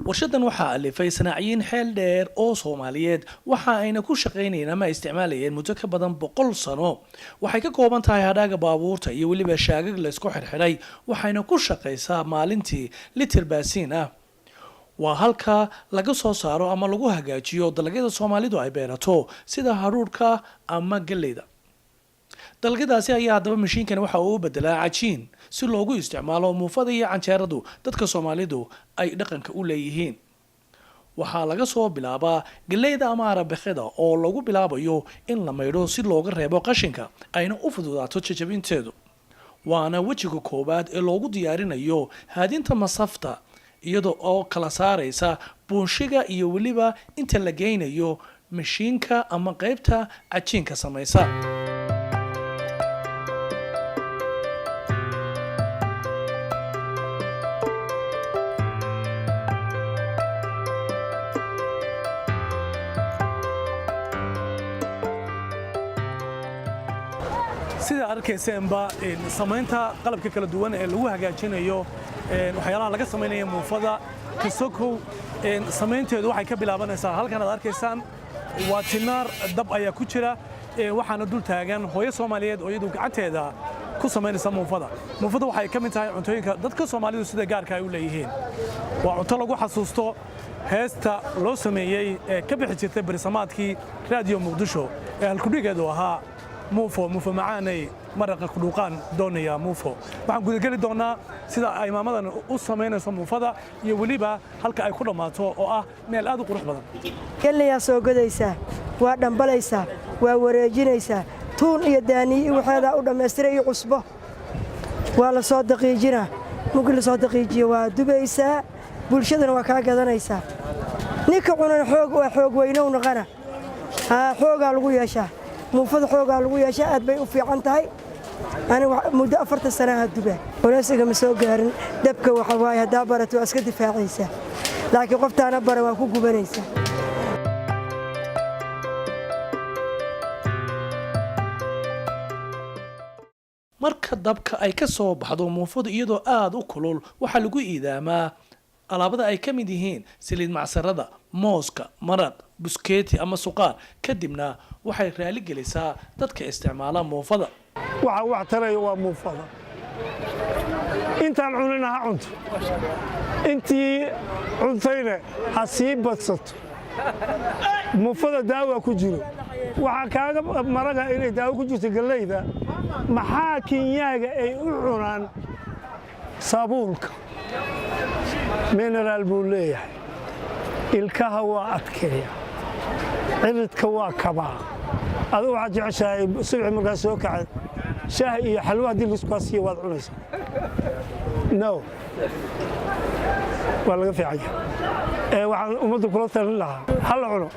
warshadan waxaa alifay sanaaciyiin xeel dheer oo Soomaaliyeed waxa ayna ku shaqeynayeen ama isticmaalayeen muddo ka badan 100 sano waxay ka kooban tahay hadhaaga baabuurta iyo waliba shaagag la isku xirxiray waxayna ku shaqeysaa maalintii litir baasiin ah waa halka laga soo saaro ama lagu hagaajiyo dalagyada Soomaalidu ay beerato sida haruurka ama galleyda dalgadaasi ayaa hadaba mashiinkan waxa uu bedelaa cajiin si loogu isticmaalo muufada iyo canjeeradu dadka Soomaalidu ay dhaqanka u leeyihiin waxa laga soo bilaabaa galleyda ama arabixida oo lagu bilaabayo in la maydho si looga reebo qashinka ayna u fududaato jajabinteedu waana wajiga koobaad ee loogu diyaarinayo haadinta masafta iyadoo oo kala saaraysa buunshiga iyo waliba inta la geynayo mashiinka ama qaybta cajiinka samaysa sida arkaysanba samaynta qalabka kala duwan ee lagu hagaajinayo waxyaalaha laga sameeyo muufada kasoko samaynteedu waxay ka bilaabanaysaa halkan aad arkaysaan waa tinaar dab ayaa ku jira waxaana dul taagan hooyo Soomaaliyeed oo iyadu gacanteeda ku sameynaysa muufada waxay ka mid tahay cuntooyinka dadka Soomaalidu sida gaarka ay u leeyihiin waa cunto lagu xasuusto heesta loo sameeyay ka bixi jirtay barisamaadkii raadiyo Muqdisho ee halkudhigeedu ahaa muufo macaanay maraqa ku dhuuqaan doonaya muufo waxaan guda gali doonaa sida ay maamadan u sameynayso muufada iyo waliba halka ay ku dhamaato oo ah meel aad u qurux badan galleeya soo gadaysa waa dhambalaysa waa wareejinaysa tuun iyo daani waxaada u dhameystiray cusbo waa la soo daqiijina mug la soo daqiijiyo waa dubaysa bulshadana waa ka gadanaysa ninka cunan xoog weynow naqana xoogaa lagu yeeshaa muufada xoogaa lagu yeeshaa aad bay u fiican tahay ani muddo 4 sano ah dubay walaasiga ma soo gaarin dabka waxa waay hadaa barato iska difaacaysa laakiin qoftaana bara waa ku gubanaysa marka dabka ay ka soo baxdo muufada iyadoo aad u kulul waxa lagu iidaamaa alaabada ay ka mid yihiin saliid macsarada mooska maraq buskeeti ama suqaar kadibna waxay raali gelisaa dadka isticmaala muufada waxa wax taray waa muufada intaan cuninaha cunto intii cuntayna hasii badsato muufada daawa ku jiro waxa kaaga maraga inay daawo ku jirto galleyda maxaa Kenyaaga ay u cunaan sabuulka mineral buu leeyahay ilkaha waa adkeeya ciridka waa kabaa adoo waxa jeceshahay subax markaa soo kacay shaah iyo xalwa hadii la isku asiyo waad cunaysaa no wala fiican waxaan umadu kula talin lahaa hal cuno